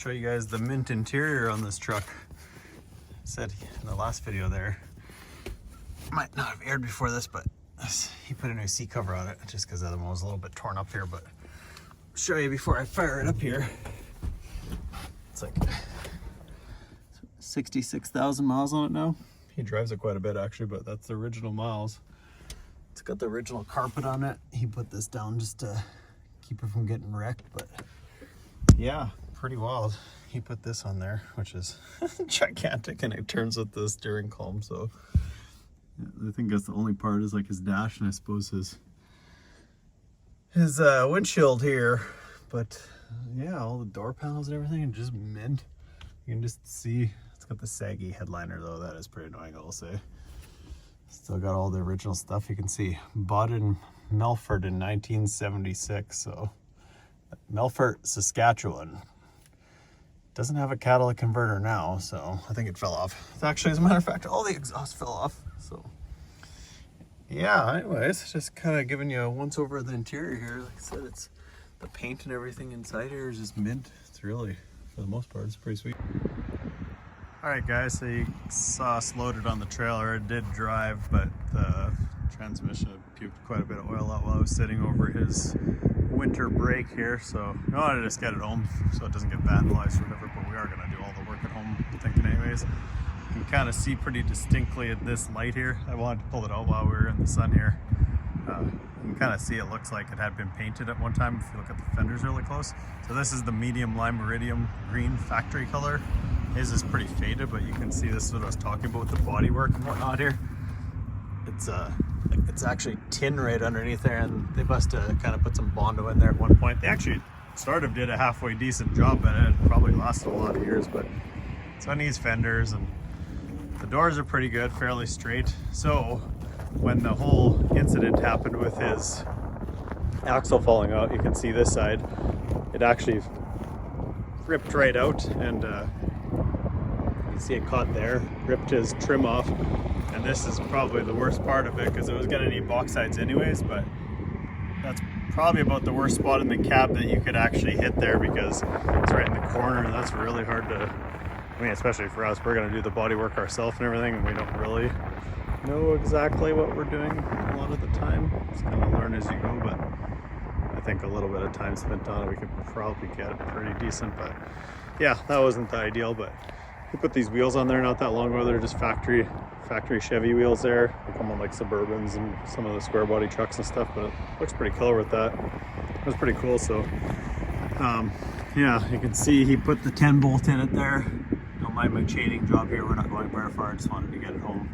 show you guys the mint interior on this truck. I said in the last video there, might not have aired before this, but he put a new seat cover on it just because the other one was a little bit torn up here. But I'll show you before I fire it up here. It's like 66,000 miles on it now. He drives it quite a bit actually, but that's the original miles. It's got the original carpet on it. He put this down just to keep it from getting wrecked, but yeah, pretty wild. He put this on there, which is gigantic, and it turns with the steering column. So yeah, I think that's the only part is like his dash, and I suppose his windshield here. But yeah, all the door panels and everything are just mint. You can just see it's got the saggy headliner though. That is pretty annoying, I will say. Still got all the original stuff. You can see bought in Melfort in 1976. So Melfort, Saskatchewan. Doesn't have a catalytic converter now, so I think it fell off. Actually, as a matter of fact, all the exhaust fell off. So yeah, anyways, just kind of giving you a once over of the interior here. Like I said, it's the paint and everything inside here is just mint. It's really, for the most part, it's pretty sweet. All right, guys, so you saw us loaded on the trailer. It did drive, but the transmission had puked quite a bit of oil out while I was sitting over his winter break here. So I wanted to just get it home so it doesn't get vandalized or whatever, but we are going to do all the work at home, I'm thinking anyways. You can kind of see pretty distinctly at this light here. I wanted to pull it out while we were in the sun here. You can kind of see it looks like it had been painted at one time if you look at the fenders really close. So this is the medium lime iridium green factory color. His is pretty faded, but you can see this is what I was talking about with the bodywork and whatnot here. It's actually tin right underneath there, and they must have kind of put some Bondo in there at one point. They actually sort of did a halfway decent job, but it probably lasted a lot of years. But it's on these fenders, and the doors are pretty good, fairly straight. So when the whole incident happened with his axle falling out, you can see this side, it actually ripped right out, and you can see it caught there, ripped his trim off. And this is probably the worst part of it because it was going to need box sides anyways, but that's probably about the worst spot in the cab that you could actually hit there because it's right in the corner, and that's really hard to, I mean, especially for us, we're going to do the body work ourselves and everything, and we don't really know exactly what we're doing a lot of the time. Just kind of learn as you go, but I think a little bit of time spent on it, we could probably get it pretty decent. But yeah, that wasn't the ideal, but we put these wheels on there not that long ago. They're just factory Chevy wheels there. They come on like Suburbans and some of the square body trucks and stuff, but it looks pretty killer with that. It was pretty cool. So yeah, you can see he put the 10 bolt in it there. Don't mind my chaining job here. We're not going very far. I just wanted to get it home.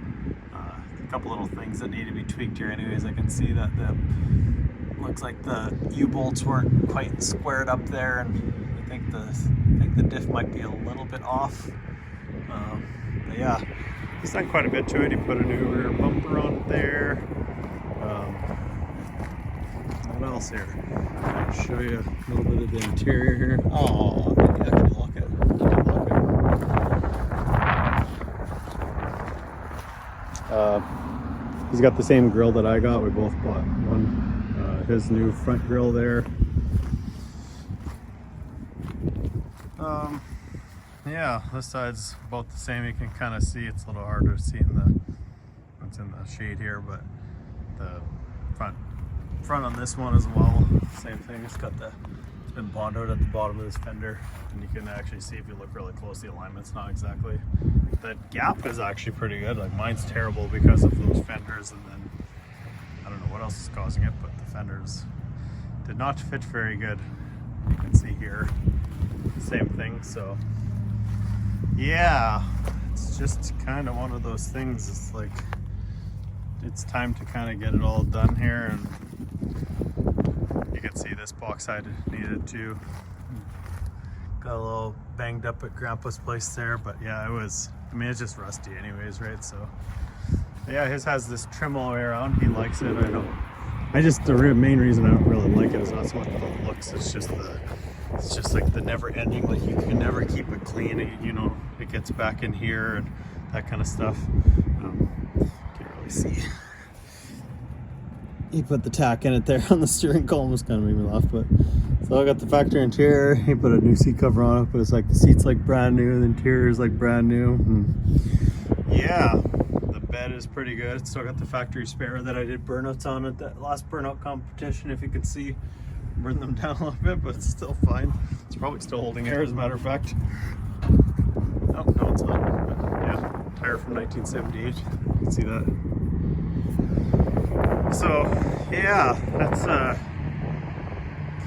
A couple little things that need to be tweaked here anyways. I can see that the looks like the U-bolts weren't quite squared up there, and I think the diff might be a little bit off. But yeah, he's done quite a bit to it. He put a new rear bumper on it there. What else here? I'll show you a little bit of the interior here. Oh, did he actually lock it? He did lock it. He's got the same grill that I got. We both bought one. His new front grill there. Yeah, this side's about the same. You can kind of see it's a little harder to see in it's in the shade here, but the front on this one as well, same thing. It's been bondoed at the bottom of this fender, and you can actually see if you look really close, the alignment's not exactly. The gap is actually pretty good. Like mine's terrible because of those fenders, and then I don't know what else is causing it, but the fenders did not fit very good. You can see here, same thing. So yeah, it's just kind of one of those things. It's like it's time to kind of get it all done here, and you can see this box side needed to. Got a little banged up at Grandpa's place there, but yeah, it's just rusty anyways, right? So yeah, his has this trim all the way around. He likes it. The main reason I don't really like it is not so much the looks, it's just like the never ending, like you can never keep it clean. It gets back in here and that kind of stuff. Can't really see. he put the tack in it there on the steering column. Was kind of made me laugh, but so I got the factory interior. He put a new seat cover on it, but it's like the seat's like brand new, the interior is like brand new. And yeah, the bed is pretty good. Still got the factory spare that I did burnouts on at that last burnout competition. If you could see, burn them down a little bit, but it's still fine. It's probably still holding air, as a matter of fact. Oh, no, it's not. But yeah, tire from 1978. You can see that. So yeah, that's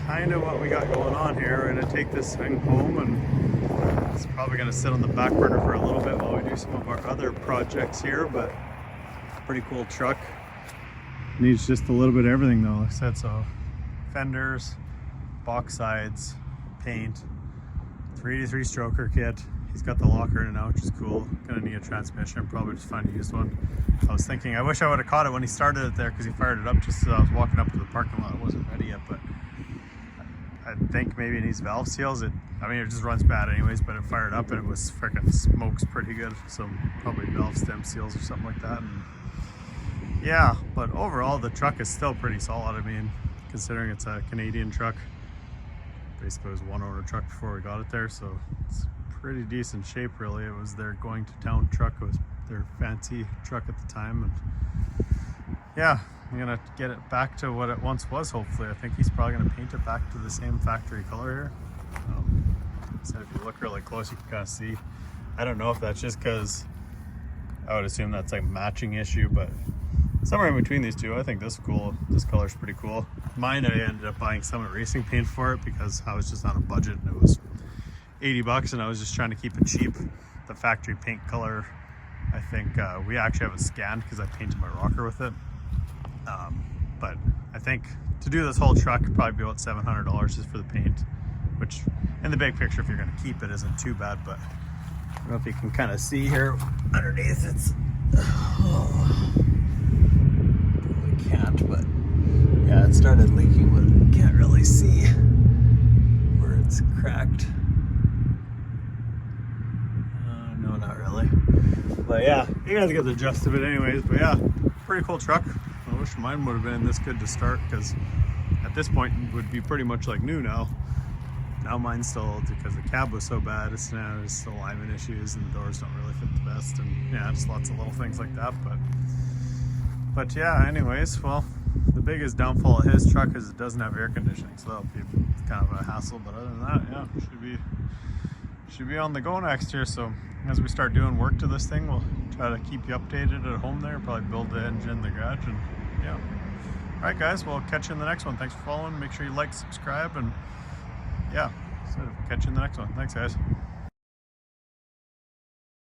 kind of what we got going on here. We're gonna take this thing home, and it's probably gonna sit on the back burner for a little bit while we do some of our other projects here. But pretty cool truck. Needs just a little bit of everything though, like I said. So fenders, box sides, paint, 383 stroker kit. He's got the locker in it now, which is cool. Gonna need a transmission, probably just find a used one. I was thinking, I wish I would have caught it when he started it there, because he fired it up just as I was walking up to the parking lot. It wasn't ready yet, but I think maybe it needs valve seals. It just runs bad anyways, but it fired up and it was freaking smokes pretty good. So probably valve stem seals or something like that. And yeah, but overall the truck is still pretty solid. I mean, considering it's a Canadian truck, basically it was one owner truck before we got it there, so it's pretty decent shape really. It was their going to town truck. It was their fancy truck at the time, and yeah, I'm gonna get it back to what it once was, hopefully. I think he's probably gonna paint it back to the same factory color here. So if you look really close, you can kind of see. I don't know if that's just because I would assume that's like matching issue, but somewhere in between these two, I think this is cool. This color's pretty cool. Mine, I ended up buying Summit Racing paint for it because I was just on a budget and it was 80 bucks and I was just trying to keep it cheap. The factory paint color, I think we actually have it scanned because I painted my rocker with it. But I think to do this whole truck, it'd probably be about $700 just for the paint, which in the big picture, if you're going to keep it, isn't too bad. But I don't know if you can kind of see here underneath. It's probably can't, but yeah, it started leaking, but you can't really see where it's cracked. No, not really. But yeah, you guys get the gist of it anyways. But yeah, pretty cool truck. I wish mine would have been this good to start, because at this point it would be pretty much like new now. Now mine's still, because the cab was so bad, it's now there's still alignment issues and the doors don't really fit the best, and yeah, just lots of little things like that. But yeah, anyways, well, the biggest downfall of his truck is it doesn't have air conditioning, so that'll be kind of a hassle. But other than that, yeah, should be on the go next year. So as we start doing work to this thing, we'll try to keep you updated at home there, probably build the engine in the garage, and yeah. All right, guys, we'll catch you in the next one. Thanks for following. Make sure you like, subscribe, and yeah, so catch you in the next one. Thanks, guys.